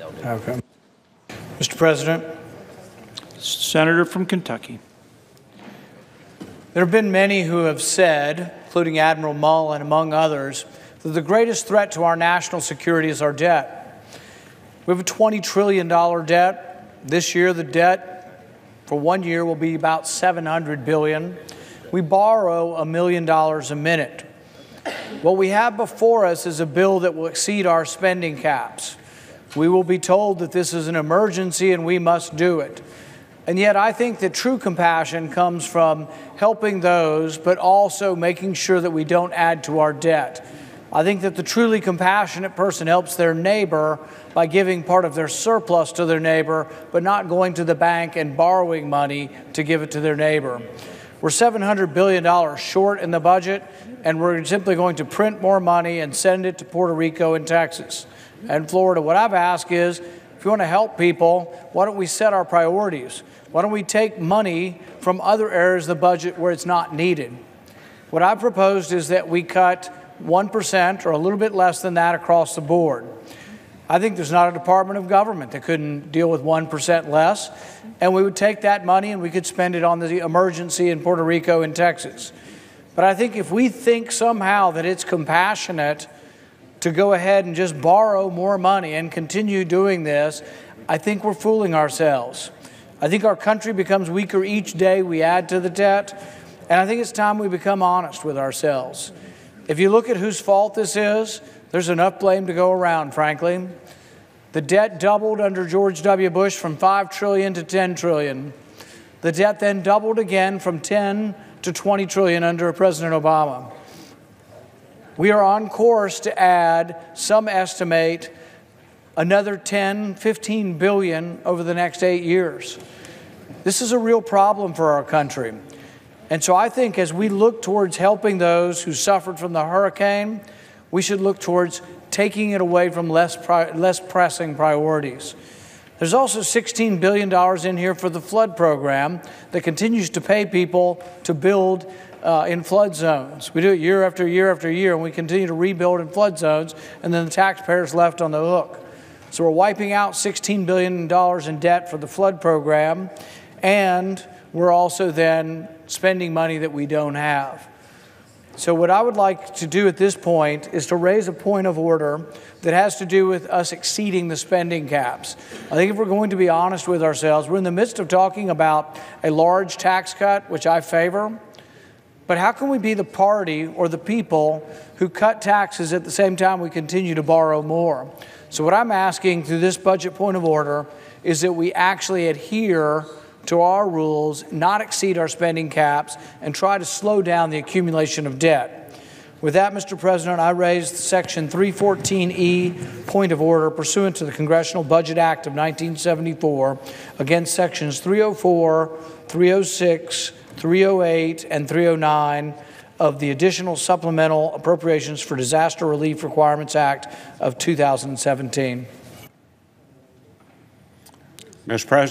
Okay. Mr. President. Senator from Kentucky. There have been many who have said, including Admiral Mullen, among others, that the greatest threat to our national security is our debt. We have a $20 trillion debt. This year, the debt for 1 year will be about $700 billion. We borrow $1 million a minute. What we have before us is a bill that will exceed our spending caps. We will be told that this is an emergency and we must do it. And yet I think that true compassion comes from helping those, but also making sure that we don't add to our debt. I think that the truly compassionate person helps their neighbor by giving part of their surplus to their neighbor, but not going to the bank and borrowing money to give it to their neighbor. We're $700 billion short in the budget, and we're simply going to print more money and send it to Puerto Rico and Texas and Florida. What I've asked is, if you want to help people, why don't we set our priorities? Why don't we take money from other areas of the budget where it's not needed? What I've proposed is that we cut 1% or a little bit less than that across the board. I think there's not a department of government that couldn't deal with 1% less, and we would take that money and we could spend it on the emergency in Puerto Rico and Texas. But I think if we think somehow that it's compassionate to go ahead and just borrow more money and continue doing this, I think we're fooling ourselves. I think our country becomes weaker each day we add to the debt, and I think it's time we become honest with ourselves. If you look at whose fault this is, there's enough blame to go around, frankly. The debt doubled under George W. Bush from $5 trillion to $10 trillion. The debt then doubled again from $10 to $20 trillion under President Obama. We are on course to add, some estimate, another 10, 15 billion over the next 8 years. This is a real problem for our country. And so I think as we look towards helping those who suffered from the hurricane, we should look towards taking it away from less pressing priorities. There's also $16 billion in here for the flood program that continues to pay people to build in flood zones. We do it year after year after year, and we continue to rebuild in flood zones, and then the taxpayers left on the hook. So we're wiping out $16 billion in debt for the flood program, and we're also then spending money that we don't have. So what I would like to do at this point is to raise a point of order that has to do with us exceeding the spending caps. I think if we're going to be honest with ourselves, we're in the midst of talking about a large tax cut, which I favor. But how can we be the party or the people who cut taxes at the same time we continue to borrow more? So what I'm asking through this budget point of order is that we actually adhere to our rules, not exceed our spending caps, and try to slow down the accumulation of debt. With that, Mr. President, I raise Section 314E, point of order, pursuant to the Congressional Budget Act of 1974, against Sections 304, 306, 308, and 309 of the Additional Supplemental Appropriations for Disaster Relief Requirements Act of 2017. Mr. President.